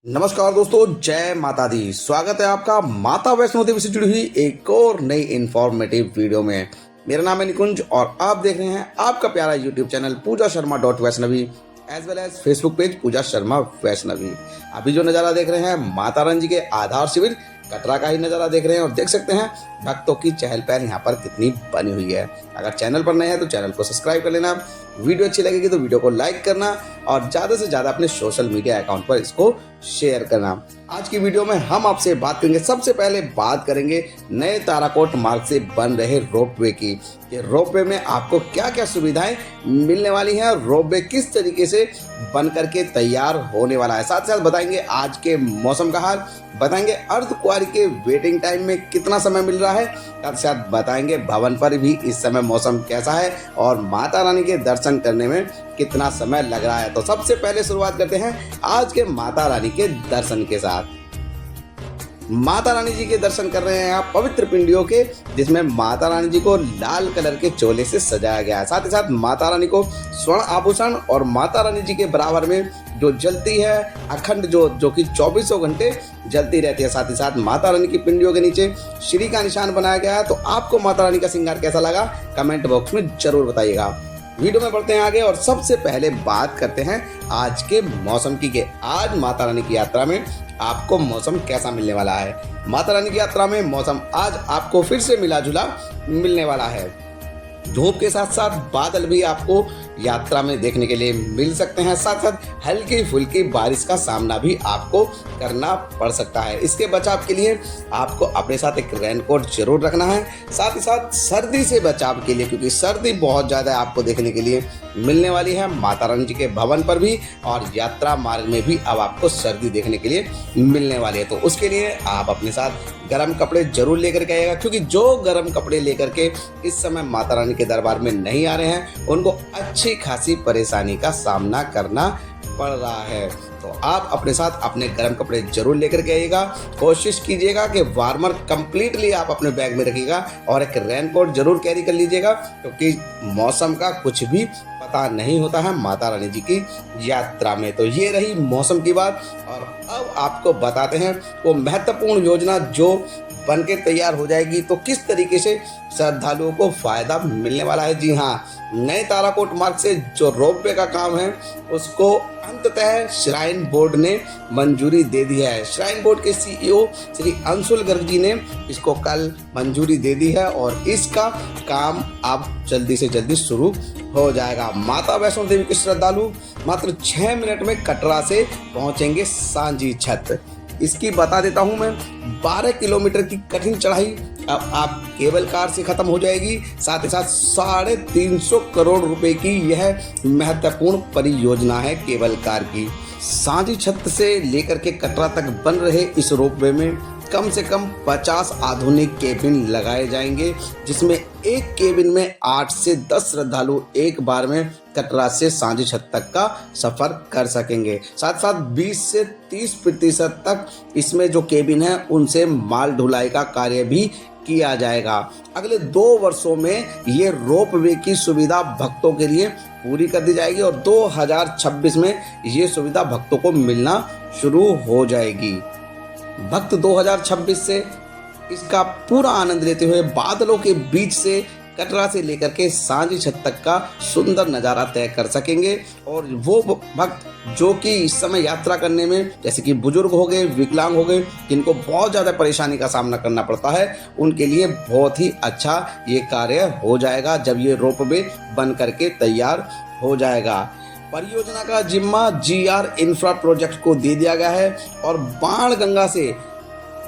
नमस्कार दोस्तों, जय माता दी। स्वागत है आपका माता वैष्णो देवी से जुड़ी हुई एक और नई इन्फॉर्मेटिव वीडियो में। मेरा नाम है निकुंज और आप देख रहे हैं आपका प्यारा YouTube channel Pooja Sharma .Vaishnavi as well as Facebook page Pooja Sharma Vaishnavi. अभी जो नज़ारा देख रहे हैं माता रानी जी के आधार शिविर कटरा का ही नज़ारा देख रहे हैं और देख सकते हैं भक्तों की चहल पहल यहाँ पर कितनी बनी हुई है। अगर चैनल पर नए हैं तो चैनल को सब्सक्राइब कर लेना, वीडियो अच्छी लगेगी तो वीडियो को लाइक करना और ज़्यादा से ज़्यादा अपने सोशल मीडिया अकाउंट पर इसको शेयर करना। आज की वीडियो में हम आपसे बात करेंगे, सबसे पहले बात करेंगे नए ताराकोट मार्ग से बन रहे रोपवे की। कि रोपवे में आपको क्या क्या सुविधाएं मिलने वाली हैं और रोपवे किस तरीके से बन करके तैयार होने वाला है। साथ ही साथ बताएंगे आज के मौसम का हाल, बताएंगे अर्धकुंवारी के वेटिंग टाइम में कितना समय मिल रहा है, साथ ही साथ बताएंगे भवन पर भी इस समय मौसम कैसा है और माता रानी के दर्शन करने में कितना समय लग रहा है। तो सबसे पहले शुरुआत करते हैं आज के माता रानी के दर्शन के साथ। माता रानी जी के दर्शन कर रहे हैं आप पवित्र पिंडियों के, जिसमें माता रानी जी को लाल कलर के चोले से सजाया गया है। साथ ही साथ माता रानी को स्वर्ण आभूषण और माता रानी जी के बराबर में जो जलती है अखंड जो कि 24 घंटे जलती रहती है। साथ ही साथ माता रानी की पिंडियों के नीचे श्री का निशान बनाया गया है। तो आपको माता रानी का श्रृंगार कैसा लगा कमेंट बॉक्स में जरूर बताइएगा। वीडियो में बढ़ते हैं आगे और सबसे पहले बात करते हैं आज के मौसम की कि आज माता रानी की यात्रा में आपको मौसम कैसा मिलने वाला है। माता रानी की यात्रा में मौसम आज आपको फिर से मिला जुला मिलने वाला है। धूप के साथ साथ बादल भी आपको यात्रा में देखने के लिए मिल सकते हैं। साथ साथ हल्की फुल्की बारिश का सामना भी आपको करना पड़ सकता है। इसके बचाव के लिए आपको अपने साथ एक रेनकोट जरूर रखना है। साथ ही साथ सर्दी से बचाव के लिए, क्योंकि सर्दी बहुत ज़्यादा आपको देखने के लिए मिलने वाली है माता रानी जी के भवन पर भी और यात्रा मार्ग में भी अब आपको सर्दी देखने के लिए मिलने वाली है। तो उसके लिए आप अपने साथ गर्म कपड़े जरूर लेकर के आइएगा, क्योंकि जो गर्म कपड़े लेकर के इस समय माता रानी के दरबार में नहीं आ रहे हैं उनको अच्छी खासी परेशानी का सामना करना पड़ रहा है। तो आप अपने साथ अपने गर्म कपड़े जरूर लेकर के आइएगा। कोशिश कीजिएगा कि वार्मर कंप्लीटली आप अपने बैग में रखिएगा और एक रेनकोट जरूर कैरी कर लीजिएगा, क्योंकि मौसम का कुछ भी पता नहीं होता है माता रानी जी की यात्रा में। तो ये रही मौसम की बात और अब आपको बताते हैं वो महत्वपूर्ण योजना जो बन के तैयार हो जाएगी तो किस तरीके से श्रद्धालुओं को फायदा मिलने वाला है। जी हाँ, नए ताराकोट मार्ग से जो रोपवे का काम है उसको अंततः श्राइन बोर्ड ने मंजूरी दे दी है। श्राइन बोर्ड के सीईओ श्री अंशुल गर्ग जी ने इसको कल मंजूरी दे दी है और इसका काम अब जल्दी से जल्दी शुरू हो जाएगा। माता वैष्णो देवी के श्रद्धालु मात्र 6 मिनट में कटरा से पहुंचेंगे सांझी छत। इसकी बता देता हूं मैं, 12 किलोमीटर की कठिन चढ़ाई अब आप केबल कार से खत्म हो जाएगी। साथ ही साथ 350 करोड़ रुपए की यह महत्वपूर्ण परियोजना है केबल कार की। सांझी छत से लेकर के कटरा तक बन रहे इस रोपवे में कम से कम 50 आधुनिक केबिन लगाए जाएंगे, जिसमें एक केबिन में 8 से 10 श्रद्धालु एक बार में कटरा से सांझी छत तक का सफर कर सकेंगे। साथ साथ 20 से 30% तक इसमें जो केबिन है उनसे माल ढुलाई का कार्य भी किया जाएगा। अगले 2 वर्षों में ये रोपवे की सुविधा भक्तों के लिए पूरी कर दी जाएगी और 2026 में ये सुविधा भक्तों को मिलना शुरू हो जाएगी। भक्त 2026 से इसका पूरा आनंद लेते हुए बादलों के बीच से कटरा से लेकर के सांझी छत तक का सुंदर नज़ारा तय कर सकेंगे। और वो भक्त जो कि इस समय यात्रा करने में, जैसे कि बुजुर्ग हो गए, विकलांग हो गए, जिनको बहुत ज़्यादा परेशानी का सामना करना पड़ता है, उनके लिए बहुत ही अच्छा ये कार्य हो जाएगा जब ये रोपवे बन करके तैयार हो जाएगा। परियोजना का जिम्मा GR इंफ्रा प्रोजेक्ट को दे दिया गया है और बाणगंगा से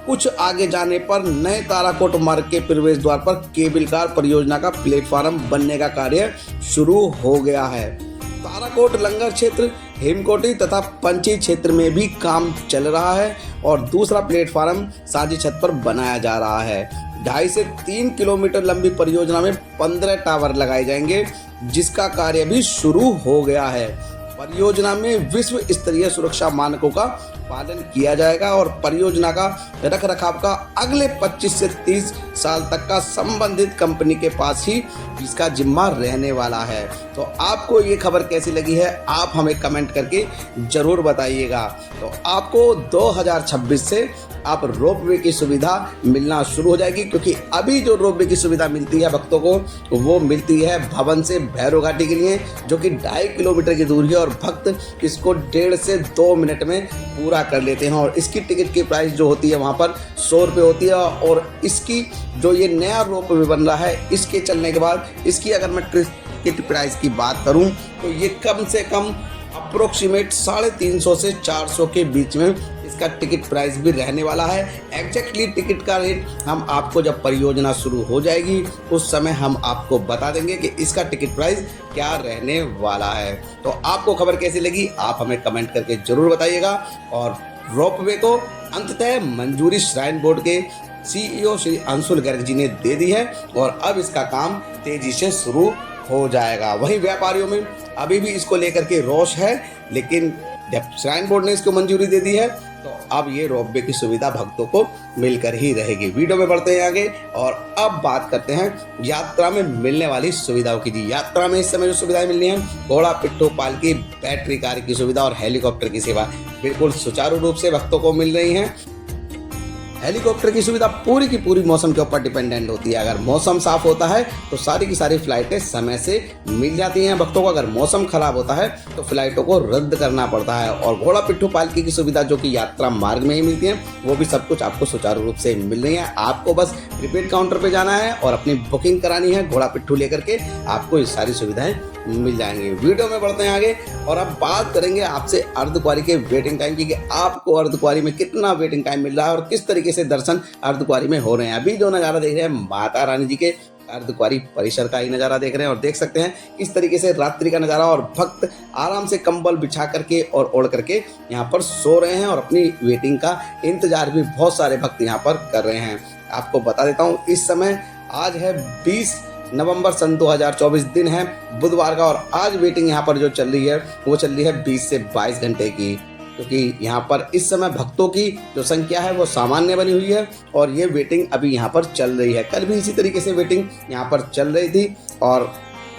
कुछ आगे जाने पर नए ताराकोट मार्ग के प्रवेश द्वार पर केबल कार परियोजना का प्लेटफार्म बनने का कार्य शुरू हो गया है। ताराकोट लंगर क्षेत्र, हेमकोटी तथा पंची क्षेत्र में भी काम चल रहा है और दूसरा प्लेटफार्म सांझी छत पर बनाया जा रहा है। 2.5 से 3 किलोमीटर लंबी परियोजना में 15 टावर लगाए जाएंगे, जिसका कार्य भी शुरू हो गया है। परियोजना में विश्व स्तरीय सुरक्षा मानकों का पालन किया जाएगा और परियोजना का रखरखाव का अगले 25 से 30 साल तक का संबंधित कंपनी के पास ही इसका जिम्मा रहने वाला है। तो आपको ये खबर कैसी लगी है आप हमें कमेंट करके जरूर बताइएगा। तो आपको 2026 से आप रोपवे की सुविधा मिलना शुरू हो जाएगी, क्योंकि अभी जो रोपवे की सुविधा मिलती है भक्तों को वो मिलती है भवन से भैरव घाटी के लिए, जो कि 2.5 किलोमीटर की दूरी है और भक्त इसको 1.5 से 2 मिनट में पूरा कर लेते हैं। और इसकी टिकट की प्राइस जो होती है वहाँ पर 100 रुपये होती है। और इसकी जो ये नया रोपवे बन रहा है इसके चलने के बाद इसकी अगर मैं टिकट प्राइस की बात करूँ तो ये कम से कम अप्रोक्सीमेट 350 से 400 के बीच में इसका टिकट प्राइस भी रहने वाला है। एग्जैक्टली टिकट का रेट हम आपको जब परियोजना शुरू हो जाएगी उस समय हम आपको बता देंगे कि इसका टिकट प्राइस क्या रहने वाला है। तो आपको खबर कैसी लगी आप हमें कमेंट करके जरूर बताइएगा। और रोपवे को अंततः मंजूरी श्राइन बोर्ड के CEO श्री अंशुल गर्ग जी ने दे दी है और अब इसका काम तेजी से शुरू हो जाएगा। वहीं व्यापारियों में अभी भी इसको लेकर के रोष है, लेकिन जब श्राइन बोर्ड ने इसको मंजूरी दे दी है तो अब ये रोपवे की सुविधा भक्तों को मिलकर ही रहेगी। वीडियो में बढ़ते हैं आगे और अब बात करते हैं यात्रा में मिलने वाली सुविधाओं की। जी, यात्रा में इस समय जो सुविधाएं मिलनी है, घोड़ा पिट्ठू पालकी, बैटरी कार की सुविधा और हेलीकॉप्टर की सेवा बिल्कुल सुचारू रूप से भक्तों को मिल रही है। हेलीकॉप्टर की सुविधा पूरी की पूरी मौसम के ऊपर डिपेंडेंट होती है। अगर मौसम साफ होता है तो सारी की सारी फ्लाइटें समय से मिल जाती हैं भक्तों को। अगर मौसम खराब होता है तो फ्लाइटों को रद्द करना पड़ता है। और घोड़ा पिट्ठू पालकी की सुविधा जो कि यात्रा मार्ग में ही मिलती है वो भी सब कुछ आपको सुचारू रूप से मिल रही है। आपको बस प्रीपेड काउंटर पे जाना है और अपनी बुकिंग करानी है। घोड़ा पिट्ठू लेकर के आपको ये सारी सुविधाएं मिल जाएंगे। वीडियो में बढ़ते हैं आगे और अब बात करेंगे आपसे अर्धकुंवारी के वेटिंग टाइम की, कि आपको अर्धकुंवारी में कितना वेटिंग टाइम मिल रहा है और किस तरीके से दर्शन अर्धकुंवारी में हो रहे हैं। अभी जो नज़ारा देख रहे हैं माता रानी जी के अर्धकुंवारी परिसर का ही नज़ारा देख रहे हैं और देख सकते हैं किस तरीके से रात्रि का नज़ारा, और भक्त आराम से कंबल बिछा करके और ओढ़ करके यहाँ पर सो रहे हैं और अपनी वेटिंग का इंतजार भी बहुत सारे भक्त यहाँ पर कर रहे हैं। आपको बता देता हूँ इस समय आज है 20 नवंबर सन 2024 दिन है बुधवार का, और आज वेटिंग यहाँ पर जो चल रही है वो चल रही है 20 से 22 घंटे की, क्योंकि यहाँ पर इस समय भक्तों की जो संख्या है वो सामान्य बनी हुई है और ये वेटिंग अभी यहाँ पर चल रही है। कल भी इसी तरीके से वेटिंग यहाँ पर चल रही थी। और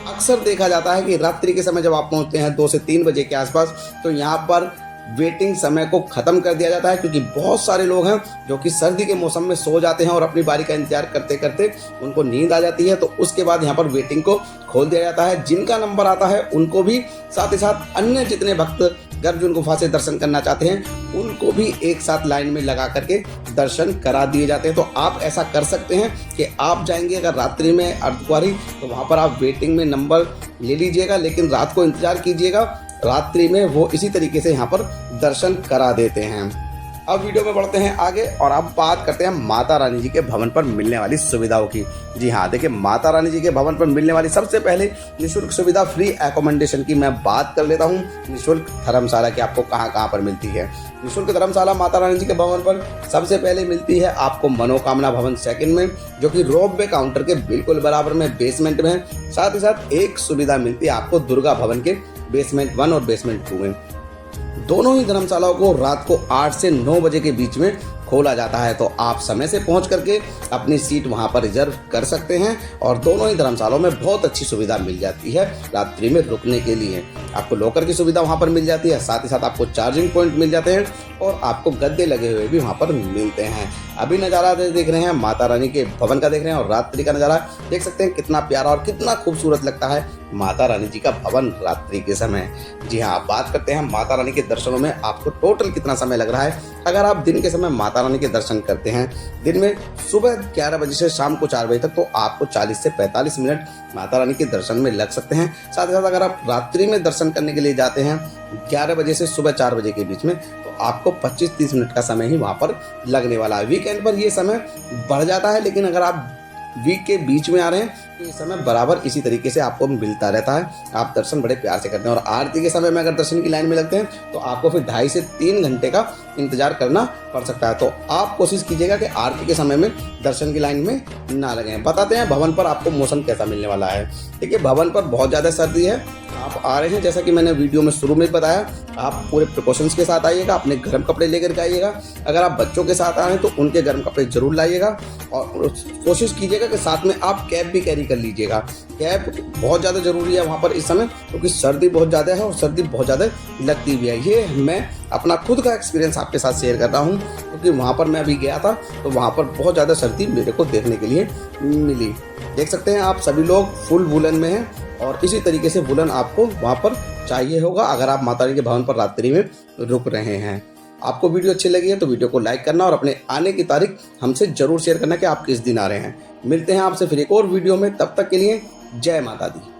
अक्सर देखा जाता है कि रात्रि के समय जब आप पहुँचते हैं 2 से 3 बजे के आसपास तो यहाँ पर वेटिंग समय को ख़त्म कर दिया जाता है, क्योंकि बहुत सारे लोग हैं जो कि सर्दी के मौसम में सो जाते हैं और अपनी बारी का इंतजार करते करते उनको नींद आ जाती है। तो उसके बाद यहाँ पर वेटिंग को खोल दिया जाता है। जिनका नंबर आता है उनको भी, साथ ही साथ अन्य जितने भक्त गर्जुन गुफा से दर्शन करना चाहते हैं उनको भी एक साथ लाइन में लगा करके दर्शन करा दिए जाते हैं। तो आप ऐसा कर सकते हैं कि आप जाएंगे अगर रात्रि में अर्धकुंवारी तो वहाँ पर आप वेटिंग में नंबर ले लीजिएगा, लेकिन रात को इंतजार कीजिएगा, रात्रि में वो इसी तरीके से यहाँ पर दर्शन करा देते हैं। अब वीडियो में बढ़ते हैं आगे और अब बात करते हैं माता रानी जी के भवन पर मिलने वाली सुविधाओं की। जी हाँ, देखिए माता रानी जी के भवन पर मिलने वाली सबसे पहले निःशुल्क सुविधा फ्री एकोमोडेशन की मैं बात कर लेता हूँ। निःशुल्क धर्मशाला की आपको कहाँ पर मिलती है। निःशुल्क धर्मशाला माता रानी जी के भवन पर सबसे पहले मिलती है आपको मनोकामना भवन सेकंड में, जो कि रोपवे काउंटर के बिल्कुल बराबर में बेसमेंट में है। साथ ही साथ एक सुविधा मिलती है आपको दुर्गा भवन के बेसमेंट 1 और बेसमेंट 2 में। दोनों ही धर्मशालाओं को रात को 8 से 9 बजे के बीच में खोला जाता है, तो आप समय से पहुंच करके अपनी सीट वहां पर रिजर्व कर सकते हैं। और दोनों ही धर्मशालाओं में बहुत अच्छी सुविधा मिल जाती है रात्रि में रुकने के लिए। आपको लॉकर की सुविधा वहां पर मिल जाती है, साथ ही साथ आपको चार्जिंग पॉइंट मिल जाते हैं और आपको गद्दे लगे हुए भी वहां पर मिलते हैं। अभी नज़ारा देख रहे हैं माता रानी के भवन का देख रहे हैं और रात्रि का नज़ारा देख सकते हैं कितना प्यारा और कितना खूबसूरत लगता है माता रानी जी का भवन रात्रि के समय। जी हाँ, बात करते हैं माता रानी के दर्शनों में आपको टोटल कितना समय लग रहा है। अगर आप दिन के समय माता रानी के दर्शन करते हैं दिन में सुबह 11 बजे से शाम को 4 बजे तक, तो आपको 40 से 45 मिनट माता रानी के दर्शन में लग सकते हैं। साथ ही साथ अगर आप रात्रि में दर्शन करने के लिए जाते हैं 11 बजे से सुबह 4 बजे के बीच में, तो आपको 25-30 मिनट का समय ही वहाँ पर लगने वाला है। वीकेंड पर ये समय बढ़ जाता है, लेकिन अगर आप वीक के बीच में आ रहे हैं तो इस समय बराबर इसी तरीके से आपको मिलता रहता है। आप दर्शन बड़े प्यार से करते हैं और आरती के समय में अगर दर्शन की लाइन में लगते हैं तो आपको फिर 2.5 से 3 घंटे का इंतजार करना पड़ सकता है। तो आप कोशिश कीजिएगा कि आरती के समय में दर्शन की लाइन में ना लगें। बताते हैं भवन पर आपको मौसम कैसा मिलने वाला है। देखिए, भवन पर बहुत ज़्यादा सर्दी है। आप आ रहे हैं, जैसा कि मैंने वीडियो में शुरू में बताया, आप पूरे प्रिकॉशंस के साथ आइएगा, अपने गर्म कपड़े लेकर के आइएगा। अगर आप बच्चों के साथ आ रहे हैं तो उनके गर्म कपड़े जरूर लाइएगा और कोशिश कीजिएगा कि साथ में आप कैप भी कैरी कर लीजिएगा। कैप बहुत ज़्यादा ज़रूरी है वहाँ पर इस समय, क्योंकि सर्दी बहुत ज़्यादा है और सर्दी बहुत ज़्यादा लगती भी है। ये मैं अपना खुद का एक्सपीरियंस आपके साथ शेयर कर रहा हूँ, क्योंकि वहाँ पर मैं अभी गया था तो वहाँ पर बहुत ज़्यादा सर्दी मेरे को देखने के लिए मिली। देख सकते हैं आप सभी लोग फुल वुलन में हैं और इसी तरीके से वुलन आपको वहाँ पर चाहिए होगा अगर आप माता रानी के भवन पर रात्रि में रुक रहे हैं। आपको वीडियो अच्छी लगी है तो वीडियो को लाइक करना और अपने आने की तारीख हमसे जरूर शेयर करना कि आप किस दिन आ रहे हैं। मिलते हैं आपसे फिर एक और वीडियो में, तब तक के लिए जय माता दी।